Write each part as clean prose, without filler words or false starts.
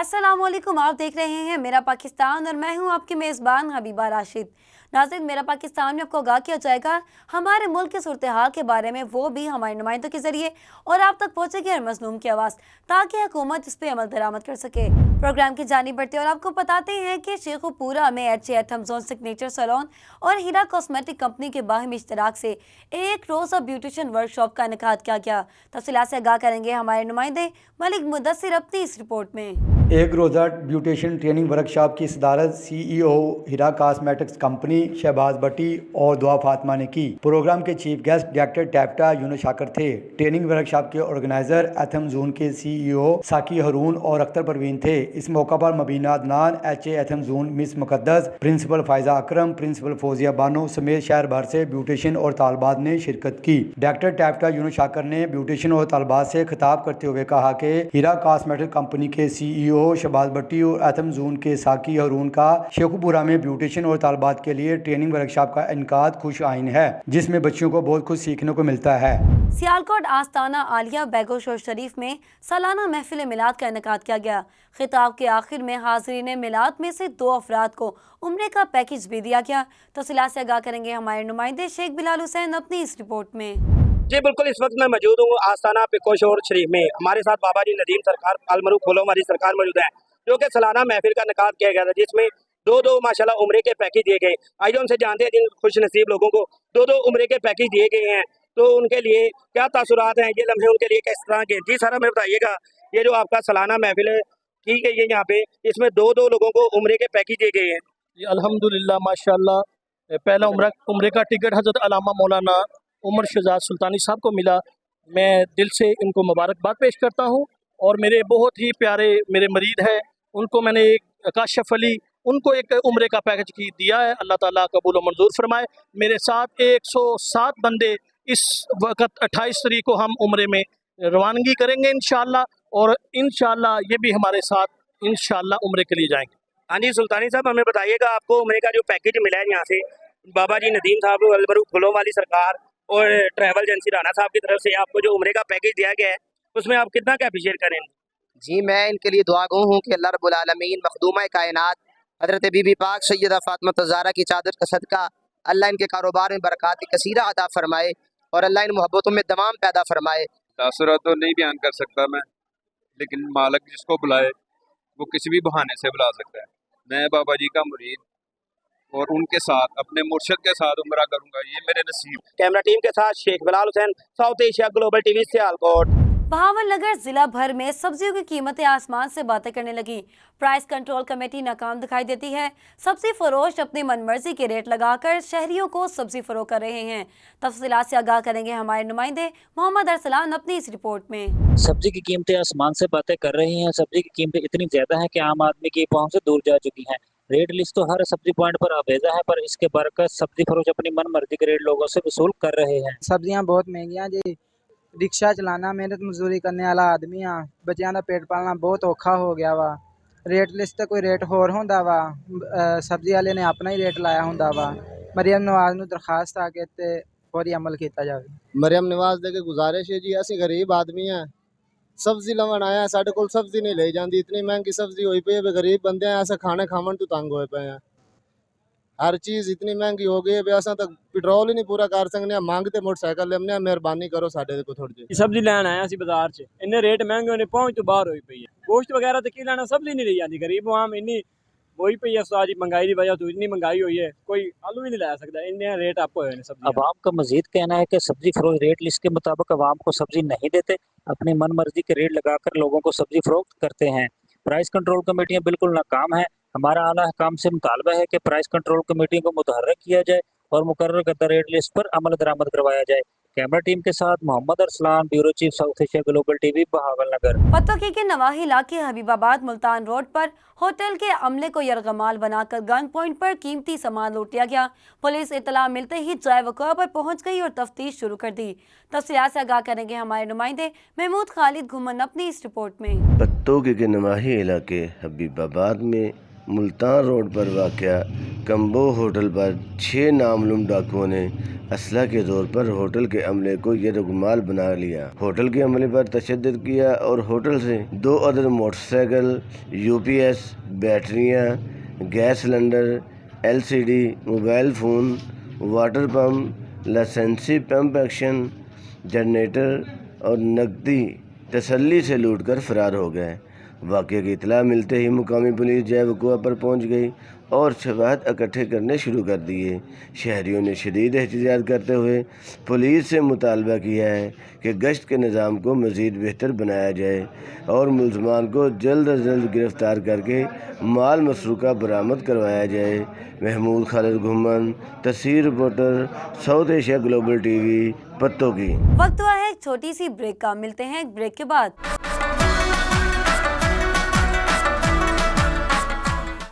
अस्सलाम वालेकुम, आप देख रहे हैं मेरा पाकिस्तान और मैं हूं आपकी मेज़बान हबीबा राशिद। नाज़रीन, मेरा पाकिस्तान में आपको आगाह किया जाएगा हमारे मुल्क की सूरत हाल के बारे में, वो भी हमारे नुमाइंदों के ज़रिए, और आप तक पहुँचेगी हर मज़लूम की आवाज़, ताकि हुकूमत इस पर अमल दरामद कर सके। प्रोग्राम की जानी बढ़ती है और आपको बताते हैं कि शेखुपुरा में एच.ए. एथम जोन सिग्नेचर सैलून और हीरा कॉस्मेटिक कंपनी के बाहमी इश्तराक से एक रोज़ा ब्यूटिशियन वर्कशॉप का इनेकाद किया गया। तफसीलात से आगाह करेंगे हमारे नुमाइंदे मलिक मुदस्सिर अपनी इस रिपोर्ट में। एक रोज़ा ब्यूटिशियन ट्रेनिंग वर्कशॉप की सदारत CEO हीरा कॉस्मेटिक्स कंपनी शहबाज भट्टी और दुआ फातिमा ने की। प्रोग्राम के चीफ गेस्ट डायरेक्टर टैप्टा यूनुस शाकर थे। ट्रेनिंग वर्कशॉप के ऑर्गेनाइजर एथम जोन के CEO साकी हरून और अख्तर परवीन थे। इस मौका पर मबीना अदनान, H.A. एथम जोन miss Muqaddas, principal Faiza Akram, principal Fauzia Bano समेत शहर भर से ब्यूटिशियन और तालबात ने शिरकत की। डायरेक्टर टैप्टा यूनुस शाकर ने ब्यूटिशियन और तालबात से खिताब करते हुए कहा कि हीरा कॉस्मेटिक कंपनी के CEO शहबाज भट्टी और एथम जोन के साकी हरून का शेखुपुरा में ब्यूटिशियन और तालबात के लिए ट्रेनिंग वर्कशॉप का इनकाद खुश आइन है, जिसमें बच्चियों को बहुत कुछ सीखने को मिलता है। सियालकोट आस्ताना आलिया बेगोशोर शरीफ में सालाना महफिल मिलाद का इनेकाद किया गया। खिताब के आखिर में हाज़रीन मिलाद में से 2 अफराद को उम्रे का पैकेज भी दिया गया। तफसीलात से आगाह करेंगे हमारे नुमाइंदे शेख बिलाल हुसैन अपनी इस रिपोर्ट में। जी बिल्कुल, इस वक्त मैं मौजूद हूँ आस्ताना बेगोशोर शरीफ में। हमारे साथ बाबा जी नदीम सरकार अलमरूफ खोलो हमारी सरकार मौजूद है, जो कि सालाना महफिल का इनेकाद किया गया था, जिसमें दो माशाल्लाह उम्रे के पैकेज दिए गए। आइए उनसे जानते हैं जिन खुश नसीब लोगों को दो उम्रे के पैकेज दिए गए हैं, तो उनके लिए क्या तासुरात हैं, ये लम्हे उनके लिए किस तरह के। जी सर, हमें बताइएगा, ये जो आपका सालाना महफिल है की गई है यहाँ पे, इसमें दो लोगों को उम्रे के पैकेज दिए गए हैं। जी अल्हम्दुलिल्लाह माशाल्लाह। पहला उम्रे का टिकट हज़रत अल्लामा मौलाना उमर शहजाद सुल्तानी साहब को मिला। मैं दिल से इनको मुबारकबाद पेश करता हूँ। और मेरे बहुत ही प्यारे मेरे मरीद हैं, उनको मैंने एक काशफ अली, उनको एक उम्रे का पैकेज की दिया है। अल्लाह ताला कबूल और मंजूर फरमाए। मेरे साथ 107 बंदे इस वक्त 28 तारीख को हम उम्रे में रवानगी करेंगे इंशाअल्लाह, और इंशाअल्लाह ये भी हमारे साथ इंशाअल्लाह उम्रे के लिए जाएंगे। हाँ जी सुल्तानी साहब, हमें बताइएगा, आपको उम्रे का जो पैकेज मिला है यहाँ से बाबा जी नदीम साहब अलमरूफ खोलो वाली सरकार और ट्रैवल एजेंसी राना साहब की तरफ से आपको जो उम्रे का पैकेज दिया गया है, उसमें आप कितना क्या अप्रिशिएट करें? जी मैं इनके लिए दुआ गो हूँ कि अल्लाह रब्बुल आलमीन मखदूमा कायनात हज़रत बीबी पाक सैयदा फातिमा ज़हरा की चादर का सदका अल्लाह इनके कारोबार में बरक़ात कसीरा अता फरमाए और अल्लाह इन मोहब्बतों में दमाम पैदा फरमाए। तासुरात तो नहीं बयान कर सकता मैं, लेकिन मालिक जिसको बुलाए वो किसी भी बहाने से बुला सकता है। मैं बाबा जी का मुरीद और उनके साथ अपने मुर्शिद के साथ उम्रा करूंगा, ये मेरे नसीब। कैमरा टीम के साथ Sheikh Bilal Hussain, South Asia global TV, Sialkot. Bahawalnagar जिला भर में सब्जियों की कीमतें आसमान से बातें करने लगी। प्राइस कंट्रोल कमेटी नाकाम दिखाई देती है। सब्जी फरोश अपनी मनमर्जी के रेट लगाकर शहरियों को सब्जी फरोख्त कर रहे हैं। तफसीलात से आगाह करेंगे हमारे नुमाइंदे मोहम्मद अरसलान अपनी इस रिपोर्ट में। सब्जी की कीमतें आसमान से बातें कर रही हैं। सब्जी की कीमतें इतनी ज्यादा हैं कि आम आदमी की पहुंच से दूर जा चुकी हैं। रेट लिस्ट तो हर सब्जी पॉइंट पर आवेजा है, पर इसके बरकत सब्जी फरोश अपनी मन मर्जी के रेट लोगों से वसूल कर रहे हैं। सब्जियां बहुत महंगियां जी, रिक्शा चलाना, मेहनत मजदूरी करने वाला आदमी हाँ, बच्चों का पेट पालना बहुत औखा हो गया वा। रेट लिस्ट तो कोई रेट होर होंदा वा, सब्जी वाले ने अपना ही रेट लाया होंदा वा। मरियम नवाज नूं दरखास्त आ के ते फौरी अमल किया जाए। मरियम नवाज दे के गुजारिश है जी, असी गरीब आदमी हैं, सब्जी लवन आया, साढ़े कोल सब्जी नहीं ले जाती, इतनी महंगी सब्जी हुई पई है, गरीब बंदे हैं, अस खाने खावन तो तंग होए पे हैं। हर चीज़ इतनी महंगी हो गई है, असा तक पेट्रोल ही नहीं पूरा कर सकने, मांगते मोटरसाइकिल लेने, मेहरबानी करो साढ़े को थोड़ी जी। सब्जी लैन आया सी बाजार च, इन्ने रेट महंगे होने पहुंच तो बाहर होई पई है। गोश्त वगैरह तो की लेना, सब्जी नहीं ली जाती, गरीब आम इन्नी होई पई है। सारी महंगाई की वजह तो इतनी महंगाई हुई है, कोई आलू भी नहीं ला सकता, इन्ने रेट अप हुए हैं सब्जी। अवाम का मजीद कहना है कि सब्जी फरोश रेट लिस्ट के मुताबिक अवाम को सब्जी नहीं देते, अपनी मन मर्जी के रेट लगाकर लोगों को सब्जी फरोख्त करते हैं। प्राइस कंट्रोल कमेटियां बिल्कुल नाकाम है। हमारा आला हकाम से मुतालबा है कि प्राइस कंट्रोल कमेटियों को मुतहर्रिक किया जाए और मुकर्रर करदा रेट लिस्ट पर अमल दरामद करवाया जाए। कैमरा टीम के साथ Mohammad Arsalan, bureau chief south Asia global TV, Bahawalnagar. Pattoki के नवाही इलाके हबीबाबाद मुल्तान रोड पर होटल के अमले को यरगमाल बनाकर गन पॉइंट पर कीमती सामान लूट लिया गया। पुलिस इतला मिलते ही जाए वक़ा पर पहुंच गई और तफ्तीश शुरू कर दी। तफसीलात से आगाह करेंगे हमारे नुमाइंदे महमूद खालिद घुमन अपनी इस रिपोर्ट में। पत्तोकी के नवाही इलाके हबीबाबाद में मुल्तान रोड पर वाक़या कम्बो होटल पर 6 नामालूम डाकुओं ने اسلحہ کے طور پر ہوٹل کے عملے کو یرغمال بنا لیا، ہوٹل کے عملے پر تشدد کیا اور ہوٹل سے 2 عدد موٹر سائیکل، UPS، بیٹریاں، gas cylinder, LCD، mobile phone, water pump, لائسنسی پمپ ایکشن، جنریٹر اور نقدی تسلی سے لوٹ کر فرار ہو گئے۔ واقعے کی اطلاع ملتے ہی مقامی پولیس جائے وقوع پر پہنچ گئی اور شواہد اکٹھے کرنے شروع کر دیے۔ شہریوں نے شدید احتجاج کرتے ہوئے پولیس سے مطالبہ کیا ہے کہ گشت کے نظام کو مزید بہتر بنایا جائے اور ملزمان کو جلد از جلد گرفتار کر کے مال مسروقہ برآمد کروایا جائے۔ محمود خالد گھمن، تصویر reporter, south Asia global TV، Pattoki. وقت ہوا ہے ایک چھوٹی سی بریک کا، ملتے ہیں ایک بریک کے بعد۔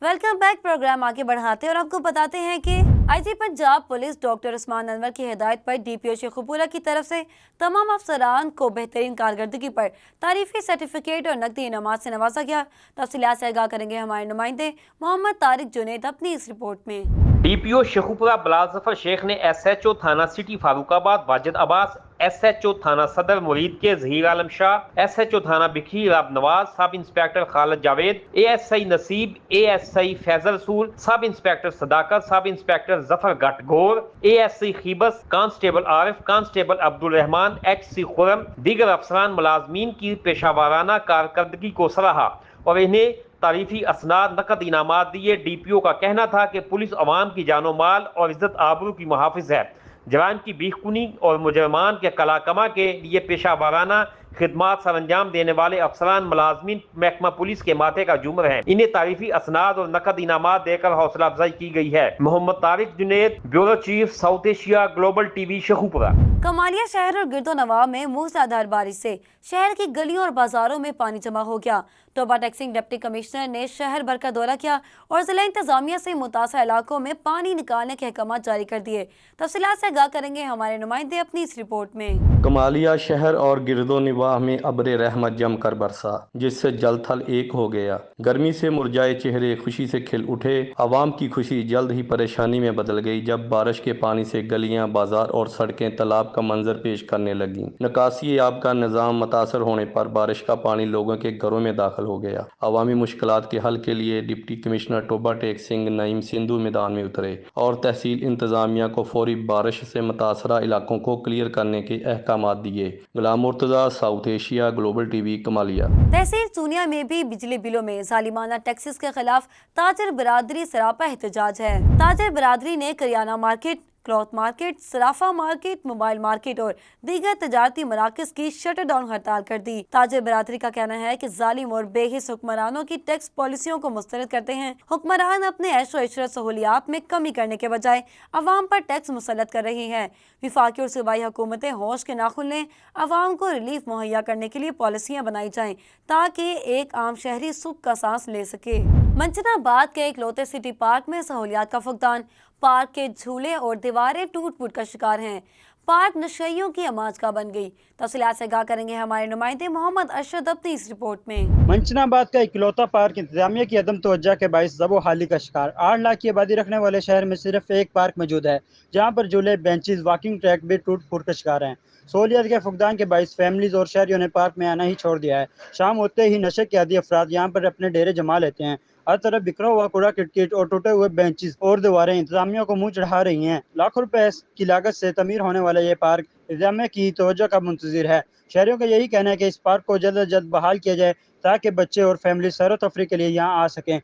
ویلکم بیک، پروگرام آگے بڑھاتے اور آپ کو بتاتے ہیں کہ IG پنجاب پولیس ڈاکٹر عثمان انور کی ہدایت پر DPO شیخ پورہ کی طرف سے تمام افسران کو بہترین کارکردگی پر تعریفی سرٹیفکیٹ اور نقدی انعامات سے نوازا گیا۔ تفصیلات سے آگاہ کریں گے ہمارے نمائندے محمد طارق جنید اپنی اس رپورٹ میں۔ DPO شیخوپورہ بلال ظفر شیخ نے SHO تھانہ سٹی فاروق آباد واجد عباس، SHO تھانہ صدر مرید کے ظہیر عالم شاہ، SHO تھانہ بکھی راب نواز، سب انسپیکٹر خالد جاوید، ASI نصیب، ASI فیض رسول، سب انسپیکٹر صداقت، سب انسپیکٹر ظفر گٹ گور، ASI خیبس، کانسٹیبل عارف، کانسٹیبل عبدالرحمان، HC خرم، دیگر افسران ملازمین کی پیشہ وارانہ کارکردگی کو سراہا اور انہیں تعریفی اسناد نقد انعامات دیے۔ DPO کا کہنا تھا کہ پولیس عوام کی جان و مال اور عزت آبرو کی محافظ ہے، جرائم کی بیخ کنی اور مجرمان کے کلا کما کے لیے پیشہ وارانہ خدمات سر انجام دینے والے افسران ملازمین محکمہ پولیس کے ماتھے کا جمر ہیں۔ انہیں تعریفی اسناد اور نقد انعامات دے کر حوصلہ افزائی کی گئی ہے۔ Muhammad Tariq Junaid, bureau chief, south Asia global TV، Sheikhupura. Kamalia شہر اور گرد و نواح میں موسلادھار بارش سے شہر کی گلیوں اور بازاروں میں پانی جمع ہو گیا۔ ٹوبہ ٹیکسنگ ڈپٹی کمشنر نے شہر بھر کا دورہ کیا اور ضلع انتظامیہ سے متاثرہ علاقوں میں پانی نکالنے کے احکامات جاری کر دیے۔ تفصیلات سے آگاہ کریں گے ہمارے نمائندے اپنی اس رپورٹ میں۔ کمالیہ شہر اور گرد و نواح میں ابر رحمت جم کر برسا، جس سے جل تھل ایک ہو گیا۔ گرمی سے مرجھائے چہرے خوشی سے کھل اٹھے۔ عوام کی خوشی جلد ہی پریشانی میں بدل گئی جب بارش کے پانی سے گلیاں، بازار اور سڑکیں تالاب کا منظر پیش کرنے لگیں۔ نکاسی آب کا نظام متاثر ہونے پر بارش کا پانی لوگوں کے گھروں میں داخل ہو گیا۔ عوامی مشکلات کے حل کے لیے ڈپٹی کمشنر ٹوبہ ٹیکسنگ نعیم سندھو میدان میں اترے اور تحصیل انتظامیہ کو فوری بارش سے متاثرہ علاقوں کو کلیئر کرنے کے احکامات دیے۔ Ghulam Murtaza, south Asia global TV، Kamalia. تحصیل سونیا میں بھی بجلی بلوں میں ظالمانہ ٹیکسز کے خلاف تاجر برادری سراپا احتجاج ہے۔ تاجر برادری نے کریانہ مارکیٹ، کلوتھ مارکیٹ، صرافہ مارکیٹ، موبائل مارکیٹ اور دیگر تجارتی مراکز کی شٹر ڈاؤن ہڑتال کر دی۔ تاجر برادری کا کہنا ہے کہ ظالم اور بے حس حکمرانوں کی ٹیکس پالیسیوں کو مسترد کرتے ہیں۔ حکمران اپنے عیش و عشرت سہولیات میں کمی کرنے کے بجائے عوام پر ٹیکس مسلط کر رہی ہیں۔ وفاقی اور صوبائی حکومتیں ہوش کے ناخن لیں، عوام کو ریلیف مہیا کرنے کے لیے پالیسیاں بنائی جائیں تاکہ ایک عام شہری سکھ کا سانس لے سکے۔ منچنا آباد کے اکلوتے سٹی پارک میں سہولیات کا فقدان، پارک کے جھولے اور دیواریں ٹوٹ پھوٹ کا شکار ہیں۔ پارک نشیوں کی آماج کا بن گئی۔ تفصیلات سے آگاہ کریں گے ہمارے نمائندے محمد ارشد اپنی اس رپورٹ میں۔ منچنا آباد کا اکلوتا پارک انتظامیہ کی عدم توجہ کے باعث زب و حالی کا شکار۔ 8 لاکھ کی آبادی رکھنے والے شہر میں صرف ایک پارک موجود ہے جہاں پر جھولے، بینچز، واکنگ ٹریک بھی ٹوٹ پھوٹ کا شکار ہیں۔ سہولیات کے فقدان کے باعث فیملیز اور شہریوں نے پارک میں آنا ہی چھوڑ دیا ہے۔ شام ہوتے ہی نشے کے عادی افراد یہاں پر اپنے ڈیرے جما لیتے ہیں۔ ہر طرف بکھرا ہوا کوڑا کرکٹ اور ٹوٹے ہوئے بینچز اور دیواریں انتظامیہ کو منہ چڑھا رہی ہیں۔ لاکھوں روپے کی لاگت سے تعمیر ہونے والا یہ پارک انتظامیہ کی توجہ کا منتظر ہے۔ شہریوں کا یہی کہنا ہے کہ اس پارک کو جلد از جلد بحال کیا جائے تاکہ بچے اور فیملی سیر و تفریح کے لیے یہاں آ سکیں۔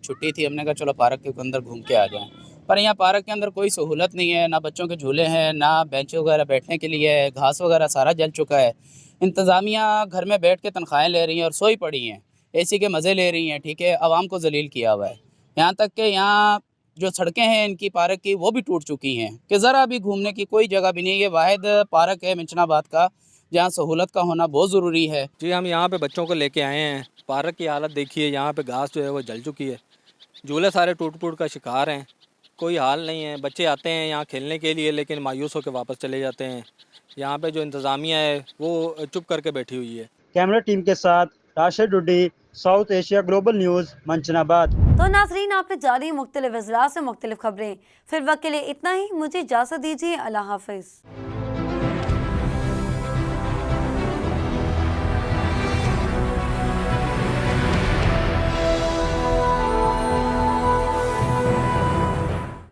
چھٹی تھی، ہم نے کہا چلو پارک کے اندر گھوم کے آ جائیں، پر یہاں پارک کے اندر کوئی سہولت نہیں ہے، نہ بچوں کے جھولے ہیں، نہ بینچ وغیرہ بیٹھنے کے لیے ہے، گھاس وغیرہ سارا جل چکا ہے۔ انتظامیہ گھر میں بیٹھ کے تنخواہیں لے رہی ہیں اور سوئی پڑی ہیں، AC کے مزے لے رہی ہیں، ٹھیک ہے، عوام کو ذلیل کیا ہوا ہے۔ یہاں تک کہ یہاں جو سڑکیں ہیں ان کی پارک کی وہ بھی ٹوٹ چکی ہیں کہ ذرا بھی گھومنے کی کوئی جگہ بھی نہیں۔ یہ واحد پارک ہے منچنا آباد کا جہاں سہولت کا ہونا بہت ضروری ہے۔ جی ہم یہاں پہ بچوں کو لے کے آئے ہیں، پارک کی حالت دیکھیے، یہاں پہ گھاس جو ہے وہ جل چکی ہے، جھولے سارے ٹوٹ پھوٹ کا شکار ہیں، کوئی حال نہیں ہے۔ بچے آتے ہیں یہاں کھیلنے کے لیے لیکن مایوس ہو کے واپس چلے جاتے ہیں۔ یہاں پہ جو انتظامیہ ہے وہ چپ کر کے بیٹھی ہوئی ہے۔ کیمرہ ٹیم کے ساتھ Rashid Dudi, south Asia global news, Manchanabad. तो नाजरीन, आपने जारी मुख्तलिफ अजला से मुख्तलिफ खबरें। फिर वक्त के लिए इतना ही, मुझे इजाज़त दीजिए। अल्लाह हाफिज़।